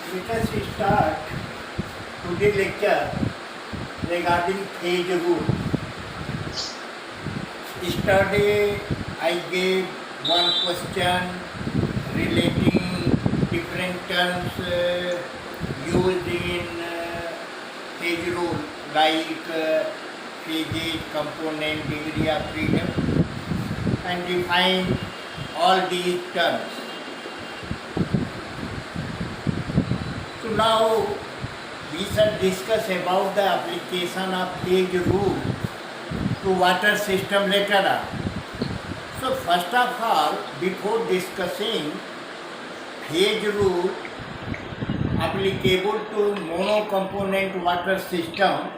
Let us start today's lecture regarding phase rule. Yesterday I gave one question relating different terms used in phase rule like phases, component, degree of freedom and define all these terms. So now we shall discuss about the application of phase rule to water system later on. So first of all, before discussing phase rule applicable to monocomponent water system,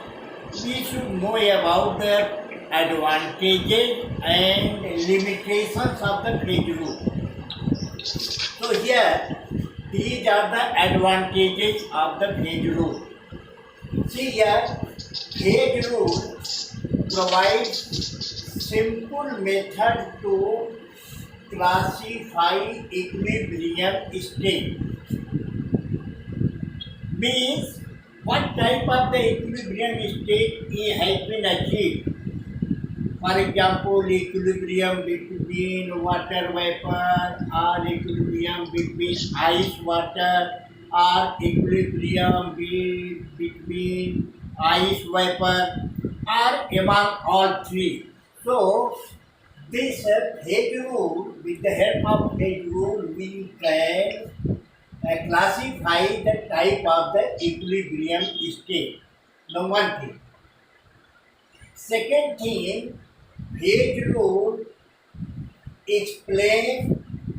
we should know about the advantages and limitations of the phase rule. So here, these are the advantages of the phase rule. See here, phase rule provides simple method to classify equilibrium state. Means what type of the equilibrium state has been achieved. For example, equilibrium between water vapor or equilibrium between ice water or equilibrium between ice vapor or among all three. So this phase rule, with the help of phase rule, we can classify the type of the equilibrium state. Now one thing. Second thing, phase rule explains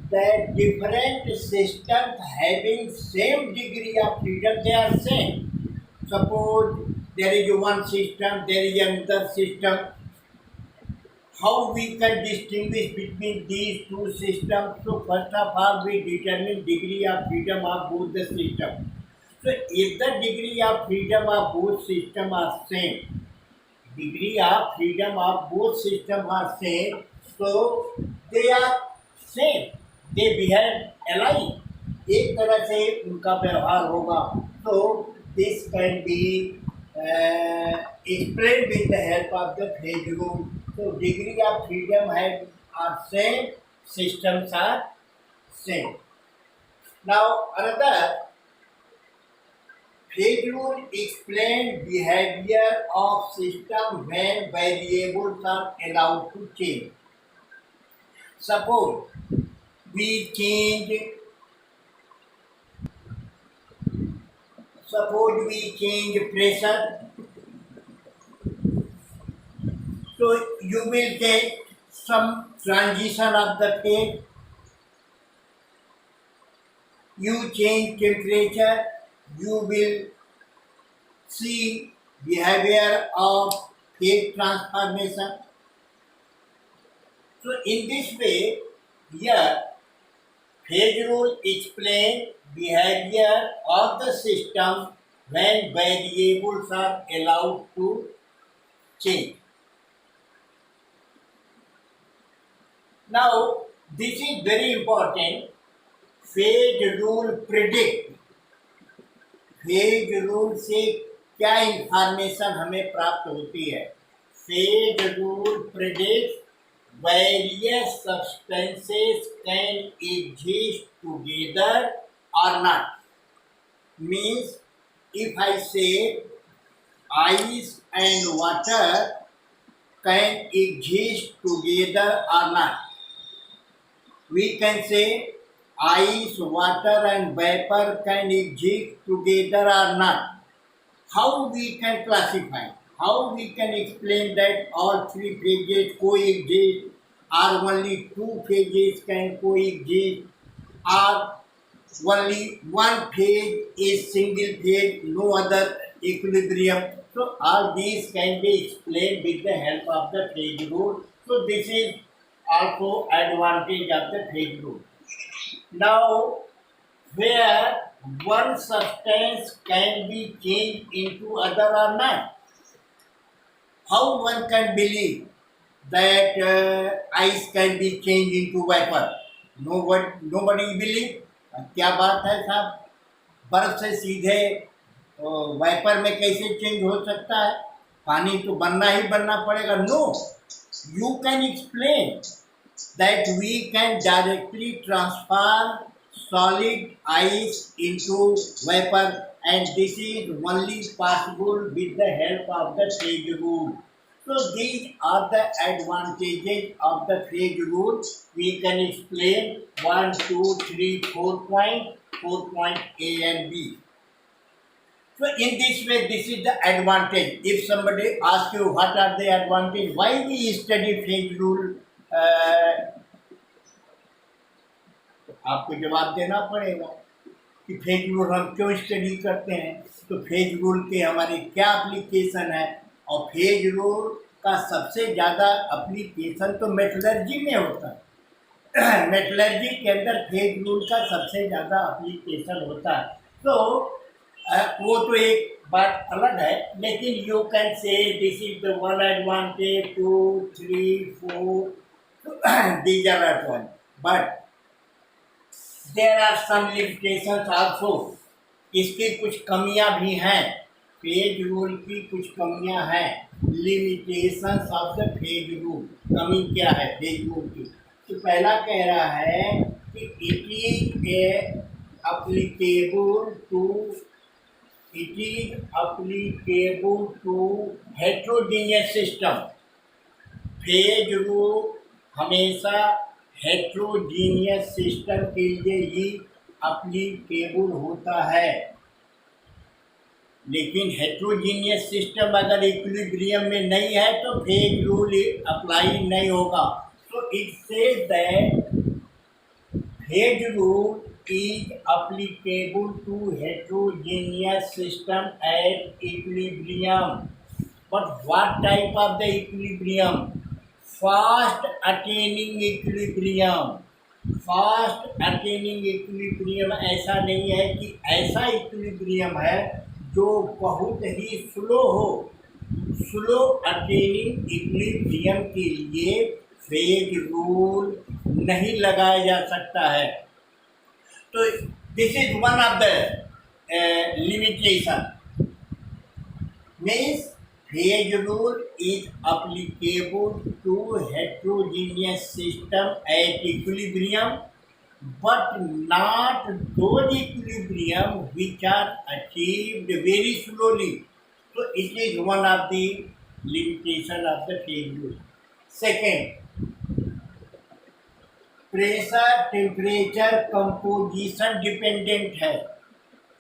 that different systems having same degree of freedom, they are same. Suppose there is one system, there is another system. How we can distinguish between these two systems? So first of all, we determine degree of freedom of both the systems. So if the degree of freedom of both systems are same, degree of freedom of both systems are same, so they are same, they behave alike, एक तरह से उनका व्यवहार होगा. So this can be explained with the help of the phase rule. So degree of freedom are same, systems are same. Now another, phase rule explains behavior of system when variables are allowed to change. Suppose we change pressure, so you will get some transition of the phase. You change temperature, you will see behavior of phase transformation. So in this way, here phase rule explains behavior of the system when variables are allowed to change. Now this is very important. phase rule predict, phase rule से क्या information हमें प्राप्त होती है? phase rule predicts various substances can exist together or not. Means if I say ice and water can exist together or not, we can say ice, water and vapor can exist together or not. How we can classify? How we can explain that all three phases coexist, or only two phases can coexist, or only one phase is single phase, no other equilibrium? So all these can be explained with the help of the phase rule. So this is also advantage of the phase rule. Now, where one substance can be changed into other or not, how one can believe that ice can be changed into vapor? Nobody believe. क्या बात है साहब? बर्फ से सीधे wiper में कैसे change हो सकता है? पानी तो बनना ही बनना पड़ेगा। No, you can explain that we can directly transfer solid ice into vapor, and this is only possible with the help of the phase rule. So these are the advantages of the phase rule. We can explain 1, 2, 3, 4 point, 4 point A and B. So in this way, this is the advantage. If somebody asks you what are the advantage, why we study phase rule, आपको जवाब देना पड़ेगा कि phase rule हम क्यों study करते हैं। तो फेज रूल के हमारे क्या एप्लीकेशन है, और फेज रूल का सबसे ज़्यादा एप्लीकेशन तो मेटलर्जी में होता है। मेटलर्जी के अंदर फेज रूल का सबसे ज़्यादा एप्लीकेशन होता है। तो वो तो एक बात अलग है, लेकिन you can say this is the one advantage, 2, 3, 4 these are advantage, but there are some limitations also. इसकी कुछ कमियां भी हैं, फेज रूल की कुछ कमियां हैं। Limitations of the phase rule, कमी क्या है फेज रूल की? तो पहला कह रहा है कि it is applicable to heterogeneous system। Phase rule हमेशा हेट्रोजीनियस सिस्टम के लिए ही एप्लीकेबल होता है। लेकिन हेट्रोजीनियस सिस्टम अगर इक्विलिब्रियम में नहीं है तो फेज रूल अप्लाई नहीं होगा। तो it says that phase rule is applicable to heterogeneous system at equilibrium. But what type of the equilibrium? Fast attaining equilibrium। Fast attaining equilibrium ऐसा नहीं है कि ऐसा इक्विलिब्रियम है जो बहुत ही स्लो हो। स्लो अटेनिंग इक्विलिब्रियम के लिए फेज रूल नहीं लगाया जा सकता है। तो this is one of the limitation, means phase rule is applicable to heterogeneous system at equilibrium, but not those equilibrium which are achieved very slowly. So it is one of the limitation of the phase rule. Second, pressure temperature composition dependent है।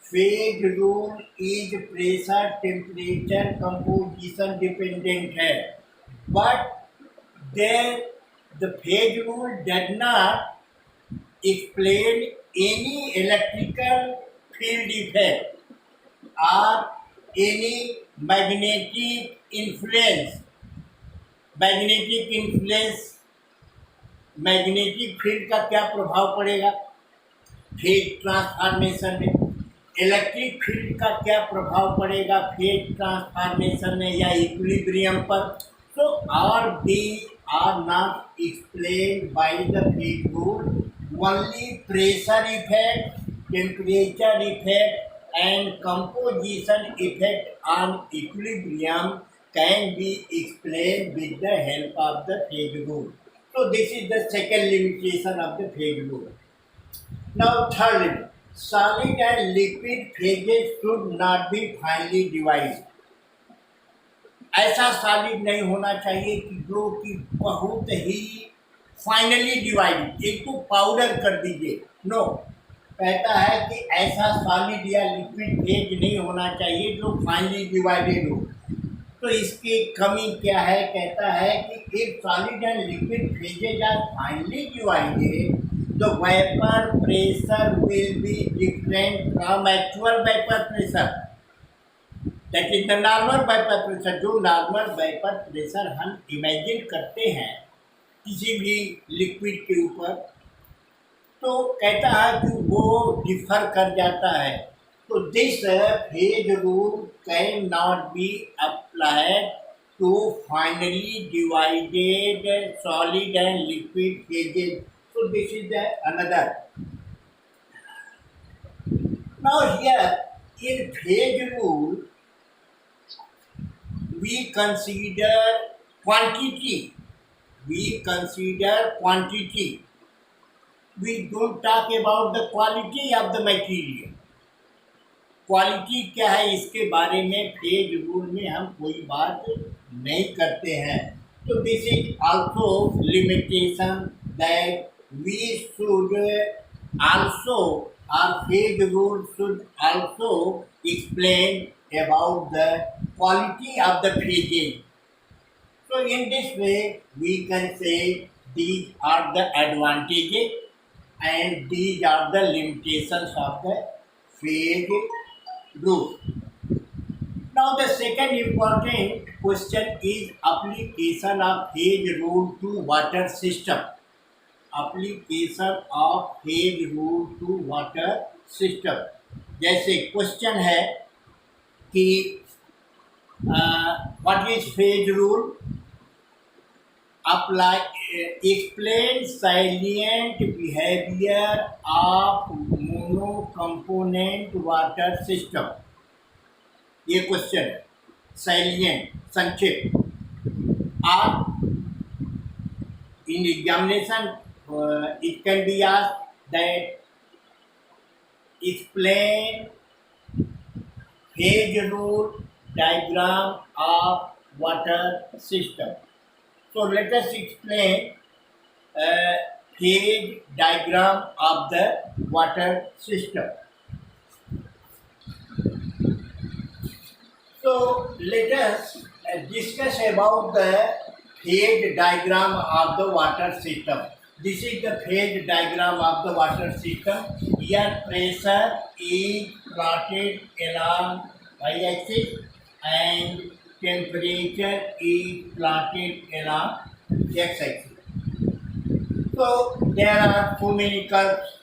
Phase rule is pressure temperature composition dependent है, but there the phase rule does not explain any electrical field effect और any magnetic influence. Magnetic field का क्या प्रभाव पड़ेगा phase transformation में, electric field का क्या प्रभाव पड़ेगा फेज ट्रांसफॉर्मेशन में या इक्विलिब्रियम पर। तो all these are not explained by the phase rule. Only pressure effect, temperature effect and composition effect on equilibrium can be explained with the help of the phase rule. So this is the second limitation of the phase rule. Now third limit, solid and liquid phases should not be finely divided। ऐसा solid नहीं होना चाहिए कि जो कि बहुत ही finally divided, एक को पाउडर कर दीजिए। नो, कहता है कि ऐसा सॉलिड या लिक्विड फेज नहीं होना चाहिए जो फाइनली डिवाइडेड हो। तो इसकी कमी क्या है? कहता है कि if solid and liquid phases are finely divided, the vapour pressure will be different from actual vapour pressure. That is the normal vapour pressure. जो नॉर्मल वेपर प्रेशर हम इमेजिन करते हैं किसी भी लिक्विड के ऊपर, तो कहता है कि वो डिफर कर जाता है। तो this phase rule can not be applied to finely divided solid and liquid phases. So this is the another. Now here in phase rule we consider quantity. We consider quantity. We don't talk about the quality of the material. Quality क्या है इसके बारे में phase rule में हम कोई बात नहीं करते हैं. तो this is also limitation that we should also our phase rule should also explain about the quality of the phasing. So in this way we can say these are the advantages and these are the limitations of the phase rule. Now the second important question is application of phase rule to water system. Application of phase rule to water system. जैसे question है कि what is phase rule? Apply explain salient behavior of monocomponent water system. ये question है. salient संक्षिप्त. आप in examination it can be asked that explain phase rule diagram of water system. So let us explain phase diagram of the water system. So let us discuss about the phase diagram of the water system. This is the phase diagram of the water system. Here pressure is plotted along y-axis and temperature is plotted along x-axis. So there are so many curves: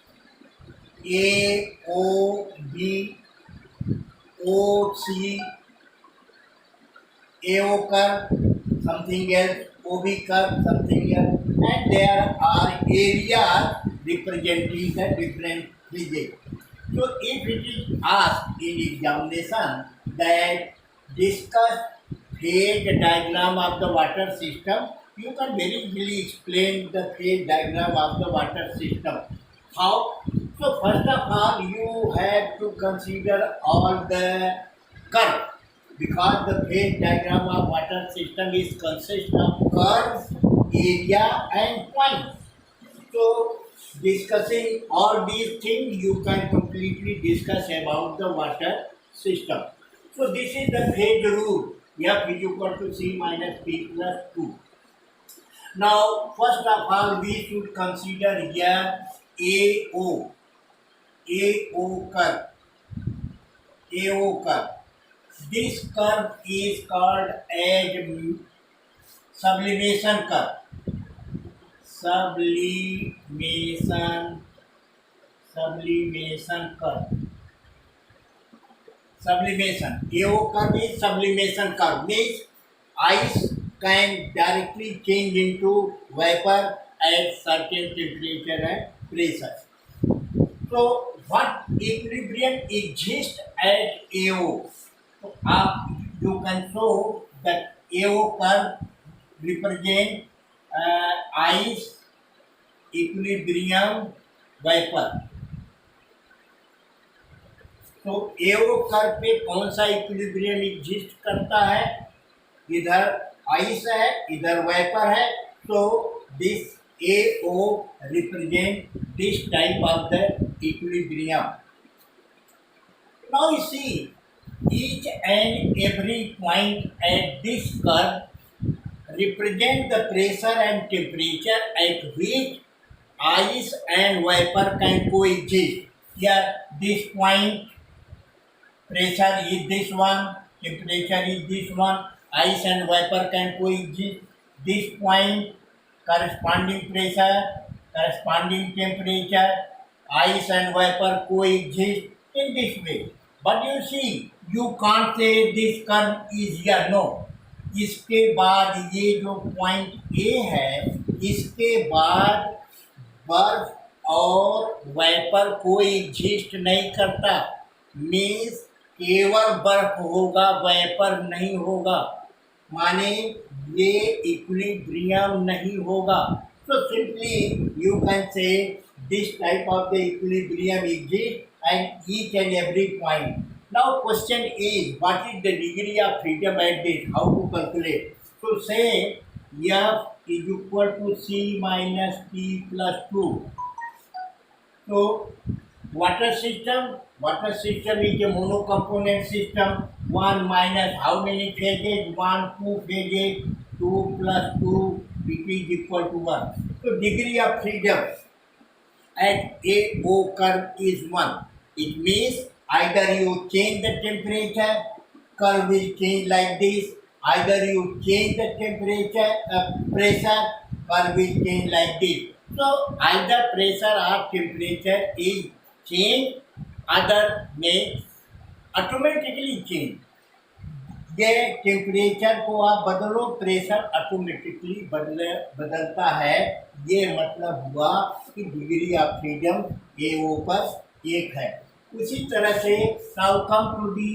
A, O, B, O, C, AO curve, something else, OB curve, something else, and there are areas representing the different physics. So if it is asked in examination that discuss phase diagram of the water system, you can very easily explain the phase diagram of the water system. How? So first of all, you have to consider all the curves, because the phase diagram of water system is consist of curves, area and points. So discussing all these things, you can completely discuss about the water system. So this is the phase rule. F is equal to C minus P plus 2. Now first of all we should consider here AO curve. AO curve. This curve is called as sublimation curve. Sublimation curve. Sublimation. AO curve is sublimation curve. Means ice can directly change into vapor at certain temperature and pressure. So what equilibrium exists at AO? So you can show that AO curve represent ice, equilibrium, vapor. तो AO curve पे कौन सा equilibrium exist करता है? इधर ice है, इधर vapour है. तो this AO represent this type of the equilibrium. Now you see, each and every point at this curve represent the pressure and temperature at which ice and vapor can coexist. Here this point, pressure is this one, temperature is this one, ice and vapor can coexist. This point, corresponding pressure, corresponding temperature, ice and vapor coexist in this way. But you see, you can't say this curve is here, no. इसके बाद ये जो point A है, इसके बाद बर्फ और vapour कोई एग्जिस्ट नहीं करता. मीन्स केवल बर्फ होगा, वेपर नहीं होगा, माने ये इक्विलिब्रियम नहीं होगा. So simply you can say this type of the equilibrium exists and each and every point. Now question is, what is the degree of freedom at this? How to calculate? So say F is equal to C minus P plus 2. So water system is a monocomponent system. One minus how many phases? One, two phases. Two plus two, it is equal to one. So degree of freedom at AO curve is 1. It means either you change the temperature, curve will change like this. Either you change the temperature, pressure, curve will change like this. So either pressure or temperature is changed, other may automatically change. ये temperature को आप बदलो, pressure automatically बदलता है. ये मतलब हुआ कि डिग्री ऑफ फ्रीडम AO पर 1 है. उसी तरह से now come to the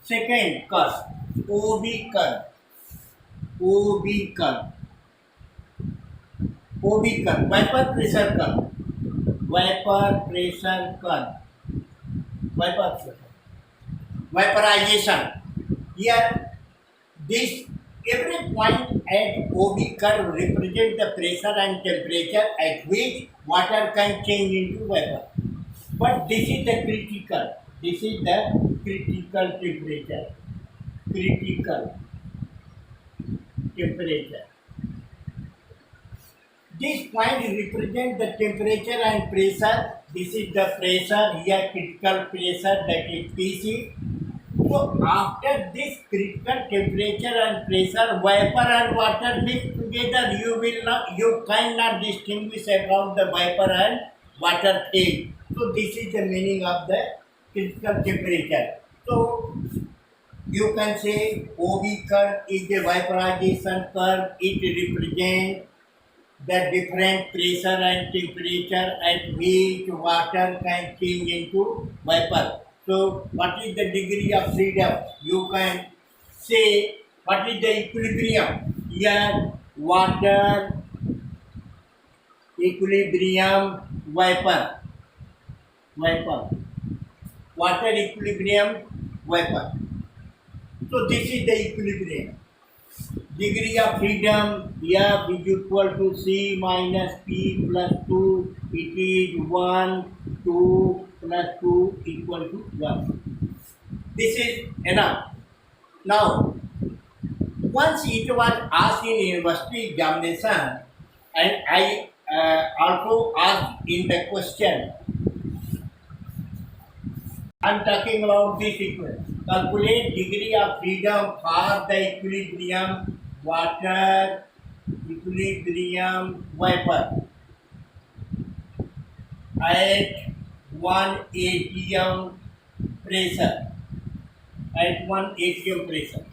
second curve, OB curve. Vapour pressure curve, vaporization. Here, this every point at OB curve represent the pressure and temperature at which water can change into vapor. But this is the critical. This is the critical temperature. Critical temperature. This point represent the temperature and pressure. This is the pressure. Here, critical pressure, that is PC. So after this critical temperature and pressure, vapor and water mix together, you cannot distinguish about the vapor and water phase. So this is the meaning of the critical temperature. So you can say OB curve is the vaporization curve. It represents the different pressure and temperature at which water can change into vapor. So, what is the degree of freedom? You can say what is the equilibrium. Here, water, equilibrium, vapor. Water, equilibrium, vapor. So, this is the equilibrium. Degree of freedom, F is equal to C minus P plus 2. It is 1, 2 plus 2 equal to 1. This is enough. Now, once it was asked in university examination, and I also asked in the question, I am talking about this equation. Calculate degree of freedom for the equilibrium water, equilibrium vapor at 1 atm pressure. At 1 atm pressure.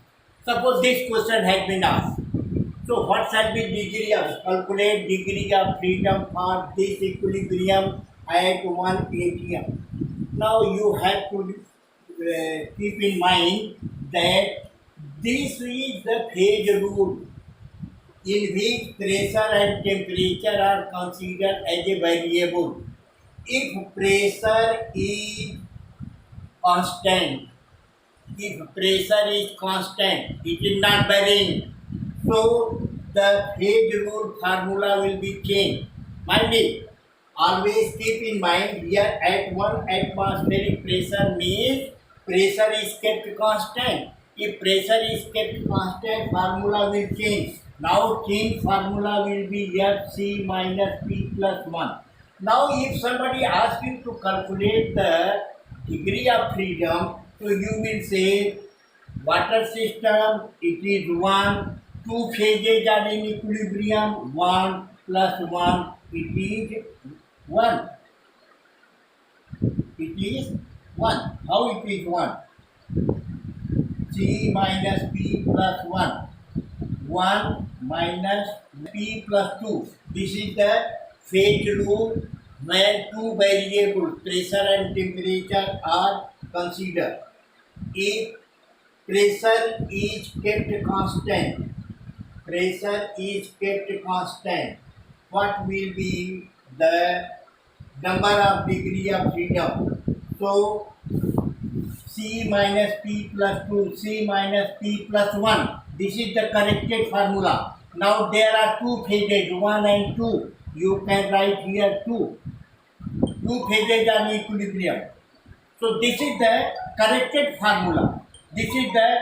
Suppose this question has been asked. So what shall be degree of, calculate degree of freedom for this equilibrium at 1 atm. Now you have to keep in mind that this is the phase rule in which pressure and temperature are considered as a variable. If pressure is constant, it is not varying, so the phase rule formula will be changed. Mind it, always keep in mind here at 1 atmospheric pressure means pressure is kept constant. If pressure is kept constant, formula will change. Now change formula will be Fc minus P plus 1. Now if somebody asks you to calculate the degree of freedom, so you will say water system, it is 1, 2 phases are in equilibrium, 1 plus 1, it is 1. It is 1. How it is 1? C minus P plus 1. 1 minus P plus 2. This is the phase rule where two variables, pressure and temperature, are consider if pressure is kept constant, pressure is kept constant, what will be the number of degree of freedom? So C minus P plus 2, C minus P plus 1. This is the corrected formula. Now there are two phases, 1 and 2. You can write here 2. Two phases are in equilibrium. So this is the corrected formula. This is the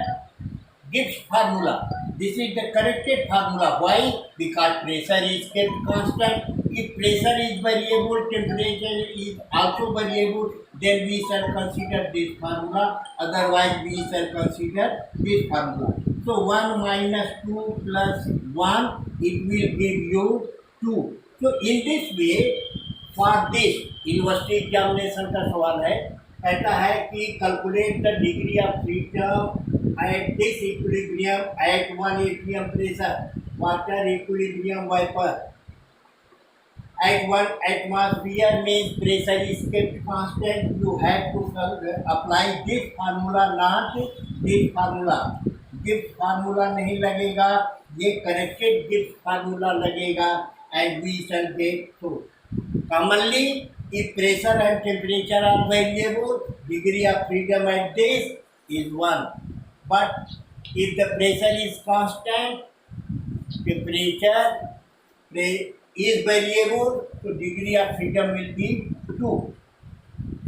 Gibbs formula. This is the corrected formula. Why? Because pressure is kept constant. If pressure is variable, temperature is also variable, then we shall consider this formula. Otherwise, we shall consider this formula. So 1 minus 2 plus 1, it will give you 2. So in this way, for this university examination का सवाल है, कहता है कि calculate the degree of freedom at this equilibrium at 1 atm pressure water equilibrium vapour at 1 atmosphere means pressure is kept constant. You have to apply this formula, not this formula. Gibbs formula नहीं लगेगा, ये corrected Gibbs formula लगेगा and we shall get through. Commonly, if pressure and temperature are variable, degree of freedom at this is 1. But if the pressure is constant, temperature is variable, so degree of freedom will be 2.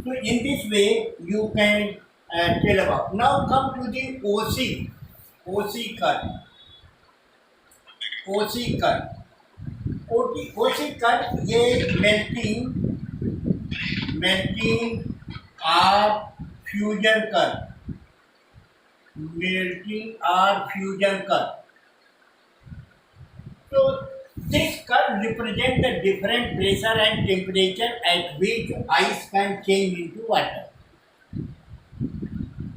So in this way, you can tell about. Now come to the OC curve. OC curve. OC curve ये melting or fusion curve. Melting or fusion curve. So this curve represents the different pressure and temperature at which ice can change into water.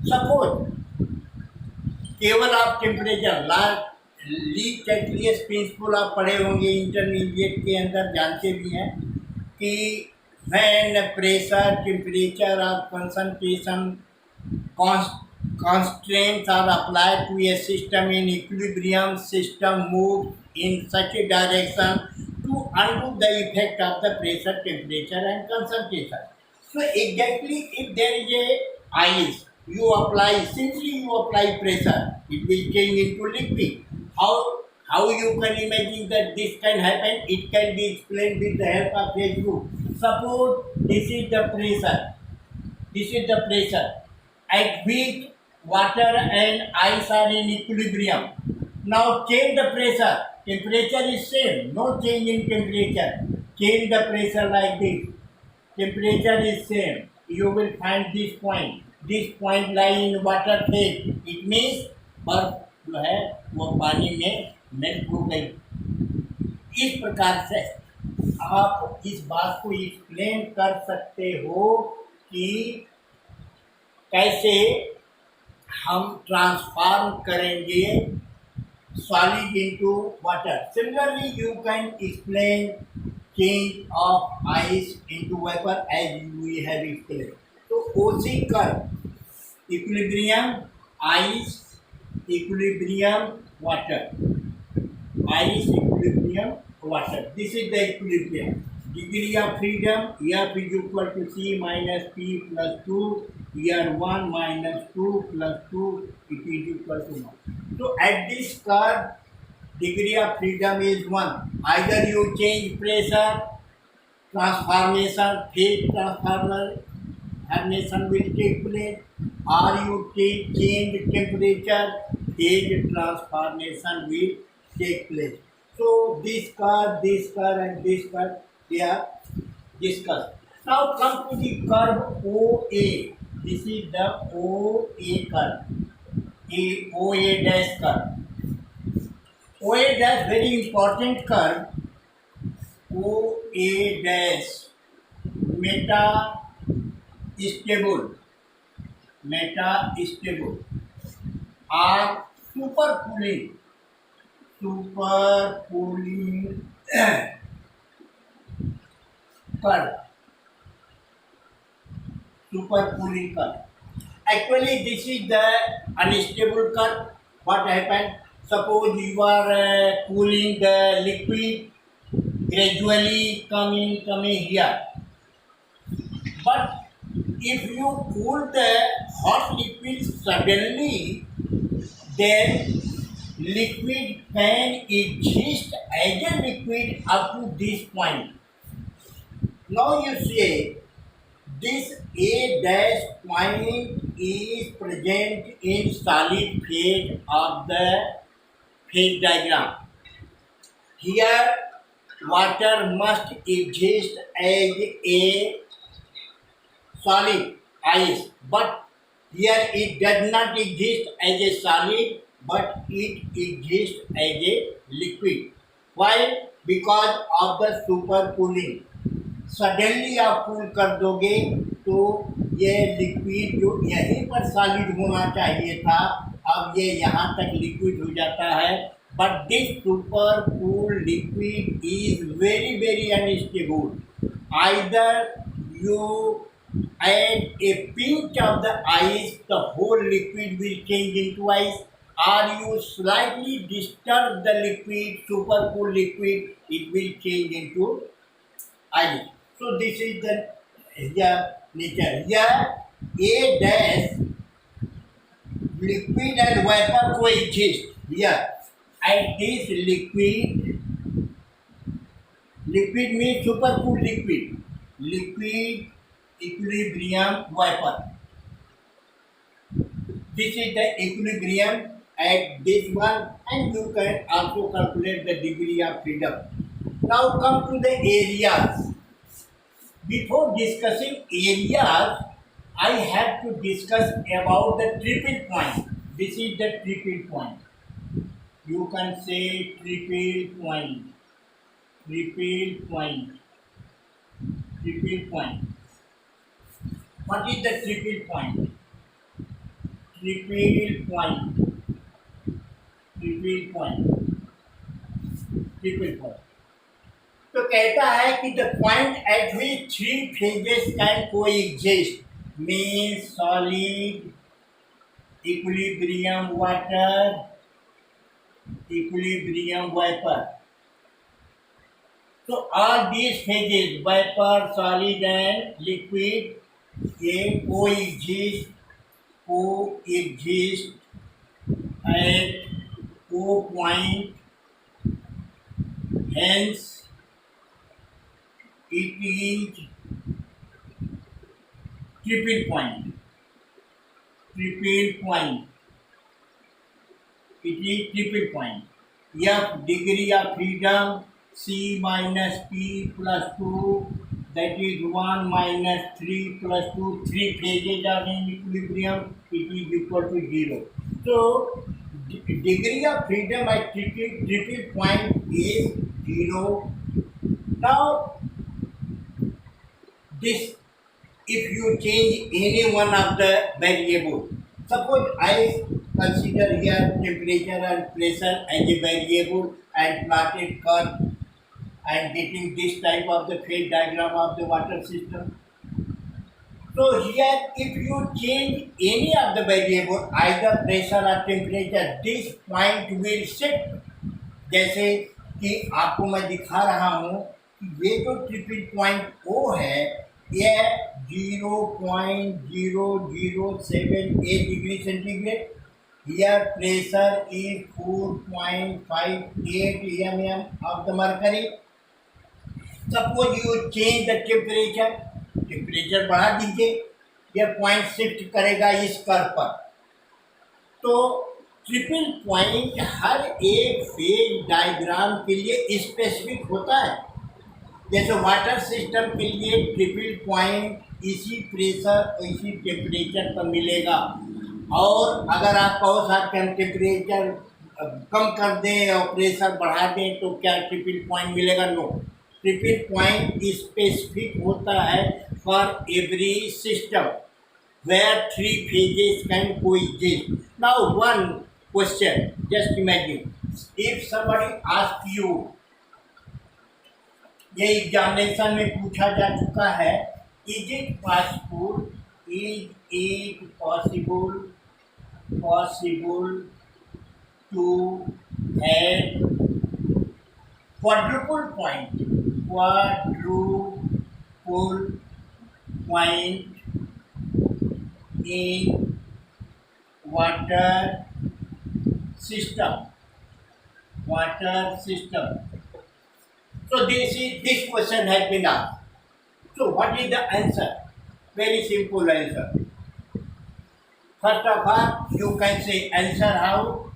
Suppose केवल आप temperature leak कैटलियस principal आप पढ़े होंगे intermediate के अंदर, जानते भी हैं कि व्हेन प्रेशर टेम्परेचर और concentration constraints are applied to a system in equilibrium, system moves in such a direction to undo the effect of the pressure, temperature and concentration. So exactly if there is a ice, you apply, simply you apply pressure, it will change into liquid. How you can imagine that this can happen? It can be explained with the help of a group. Suppose this is the pressure at which water and ice are in equilibrium. Now change the pressure. Temperature is same, no change in temperature. Change the pressure like this. Temperature is same. You will find this point. This point lie in water phase. It means बर्फ जो है वो पानी में melt हो गई. इस प्रकार से आप इस बात को एक्सप्लेन कर सकते हो कि कैसे हम ट्रांसफॉर्म करेंगे solid into water. Similarly you can explain change of ice into vapour as we have explain. तो OC curve equilibrium ice, equilibrium water, ice, equilibrium water. This is the equilibrium. Degree of freedom, F is equal to C minus P plus 2, here 1 minus 2 plus 2, it is equal to 1. So at this curve, degree of freedom is 1. Either you change pressure, transformation, phase transformation will take place, or you change temperature, phase transformation will take place. So this curve and this curve, they are discussed. Now come to the curve OA. This is the OA curve. OA dash curve. OA dash very important curve. OA dash meta-stable or superpooling curve. Actually, this is the unstable curve. What happened? Suppose you are cooling the liquid, gradually coming here. But if you cool the hot liquid suddenly, then liquid can exist as a liquid up to this point. Now you say this A dash point is present in solid phase of the phase diagram. Here water must exist as a solid ice, but here it does not exist as a solid, but it exists as a liquid. Why? Because of the supercooling. Suddenly आप cool कर दोगे तो ये liquid जो यहीं पर solid होना चाहिए था, अब ये यहाँ तक लिक्विड हो जाता है. But this super cool liquid is very very unstable. Either you add a pinch of the ice, the whole liquid will change into ice, or you slightly disturb the liquid, super cool liquid, it will change into ice. So this is the nature. Here A dash liquid and vapor coexist here, and this liquid means super cool liquid equilibrium vapor. This is the equilibrium at this one, and you can also calculate the degree of freedom. Now come to the areas. Before discussing areas, I have to discuss about the triple point. This is the triple point. You can say triple point. What is the triple point? Triple point. तो कहता है कि the point at which three phases can coexist means solid, equilibrium water, equilibrium vapor. So all these phases, vapor, solid and liquid, they coexist at O point. Hence, it is triple point. It is triple point. F degree of freedom, C minus P plus 2, that is 1 minus 3 plus 2. Three phases are in equilibrium, it is equal to 0. So, degree of freedom at triple point is 0. Now, this, if you change any one of the variable, suppose I consider here temperature and pressure as a variable and plotted curve and getting this type of the phase diagram of the water system. So here, if you change any of the variable, either pressure or temperature, this point will shift. जैसे कि आपको मैं दिखा रहा हूँ कि ये जो ट्रिपल पॉइंट O है, ये 0.0078 degree centigrade. Here pressure is 4.58 mm of the mercury. Suppose you change the temperature बढ़ा दीजिए, यह पॉइंट शिफ्ट करेगा इस कर्व पर. तो ट्रिपल पॉइंट हर एक फेज डायग्राम के लिए स्पेसिफिक होता है. जैसे वाटर सिस्टम के लिए ट्रिपल पॉइंट इसी प्रेशर इसी टेम्परेचर पर मिलेगा. और अगर आप कहो साहब कि हम टेम्परेचर कम कर दें और प्रेशर बढ़ा दें तो क्या ट्रिपल पॉइंट मिलेगा? नो. ट्रिपल पॉइंट स्पेसिफिक होता है for every system where three phases can coexist. Now one question, just imagine if somebody asks you, ये एग्जामिनेशन में पूछा जा चुका है, is it possible is it possible to have quadruple point in water system. So this question has been asked. So what is the answer? Very simple answer. First of all, you can say answer how?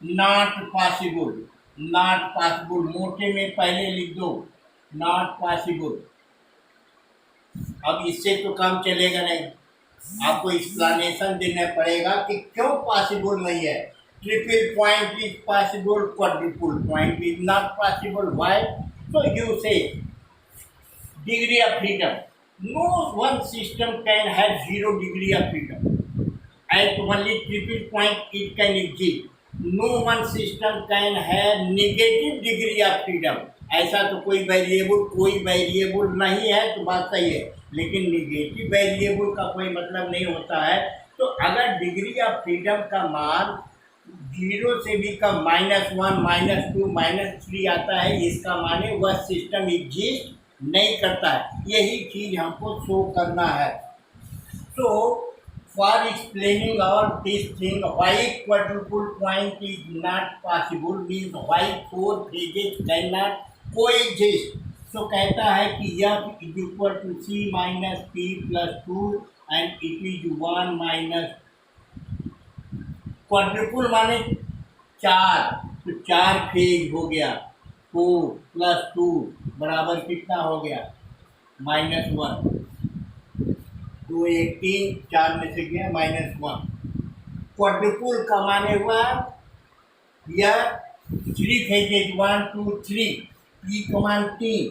Not possible. Not possible. मोटे में पहले लिख दो. Not possible. अब इससे तो काम चलेगा नहीं. आपको एक्सप्लेनेशन देना पड़ेगा कि क्यों पॉसिबल नहीं है. Triple point is possible, quadruple point is not possible. Why? So you say degree of freedom. No one system can have 0 degree of freedom. At only triple point it can exist. No one system can have negative degree of freedom. ऐसा तो कोई variable नहीं है, तो बात सही है. लेकिन निगेटिव वेरिएबल का कोई मतलब नहीं होता है. तो अगर डिग्री ऑफ फ्रीडम का मान 0 से भी कम -1, -2, -3 आता है, इसका माने वह सिस्टम एग्जिस्ट नहीं करता है. यही चीज हमको शो करना है. So for explaining all this thing, why quadruple point is not possible means why 4 phases cannot coexist. So कहता है कि F is equal to C minus P plus 2 and it is 1 minus. Quadruple माने 4, तो 4 phase हो गया. 4 plus 2 बराबर कितना हो गया? -1. 2 1 3, 4 में से गया -1. क्वाड्रुपल का माने हुआ यह 3 phases 1 2 3. E come on 3.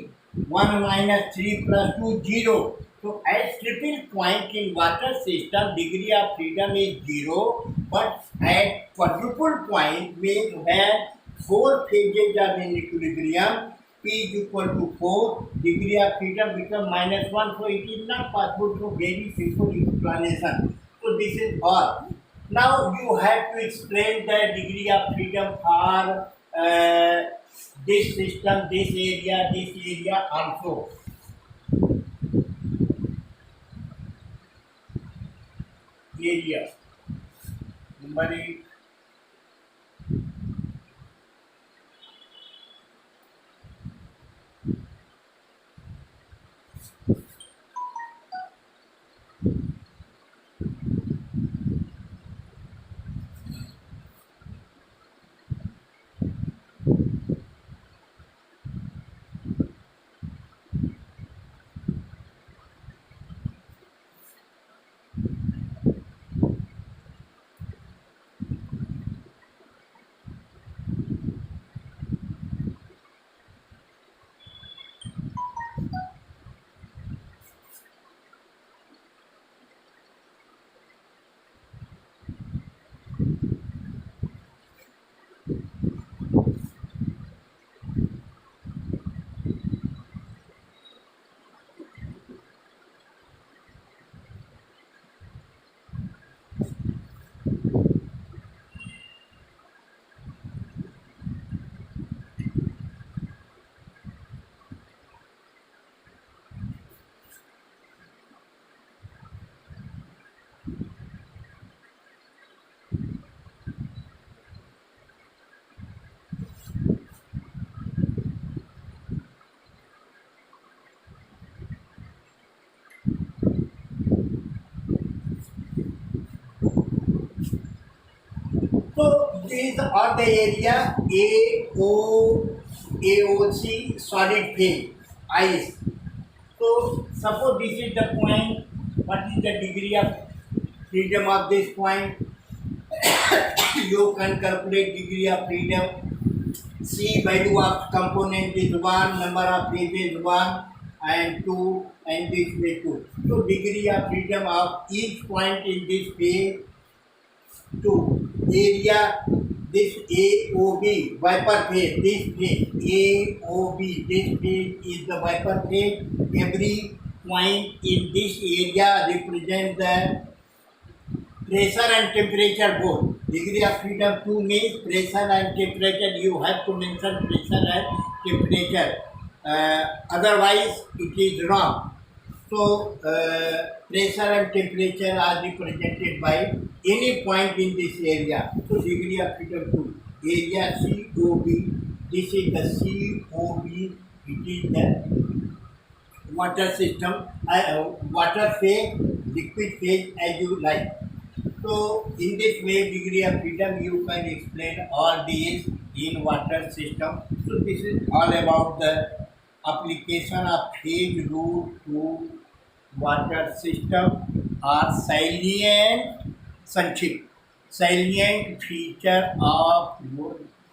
1 minus 3 plus 2 0. So at triple point in water system degree of freedom is 0, but at quadruple point means where 4 phases are in equilibrium, P is equal to 4, degree of freedom become -1, so it is not possible to very simple explanation. So this is all. Now you have to explain the degree of freedom for this system, this area also. Area number 8. So these are the area AOC solid phase ice. So suppose this is the point. What is the degree of freedom of this point? You can calculate degree of freedom. C value of component is 1, number of phases 1 and 2, and this way 2. So degree of freedom of each point in this phase 2. Area, this AOB Viper phase, this phase AOB, this phase is the Viper phase. Every point in this area represent the pressure and temperature both. Degree of freedom 2 means pressure and temperature. You have to mention pressure and temperature. Otherwise, it is wrong. So, pressure and temperature are represented by any point in this area. So, degree of freedom 2. Area COB. This is the COB. It is the water system, water phase, liquid phase, as you like. So in this way, degree of freedom, you can explain all these in water system. So this is all about the application of phase rule to water system or salient feature of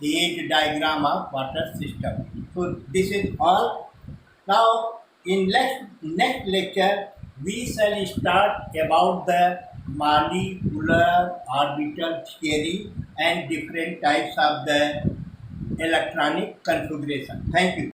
phase diagram of water system. So this is all. Now, in next lecture, we shall start about the molecular orbital theory and different types of the electronic configuration. Thank you.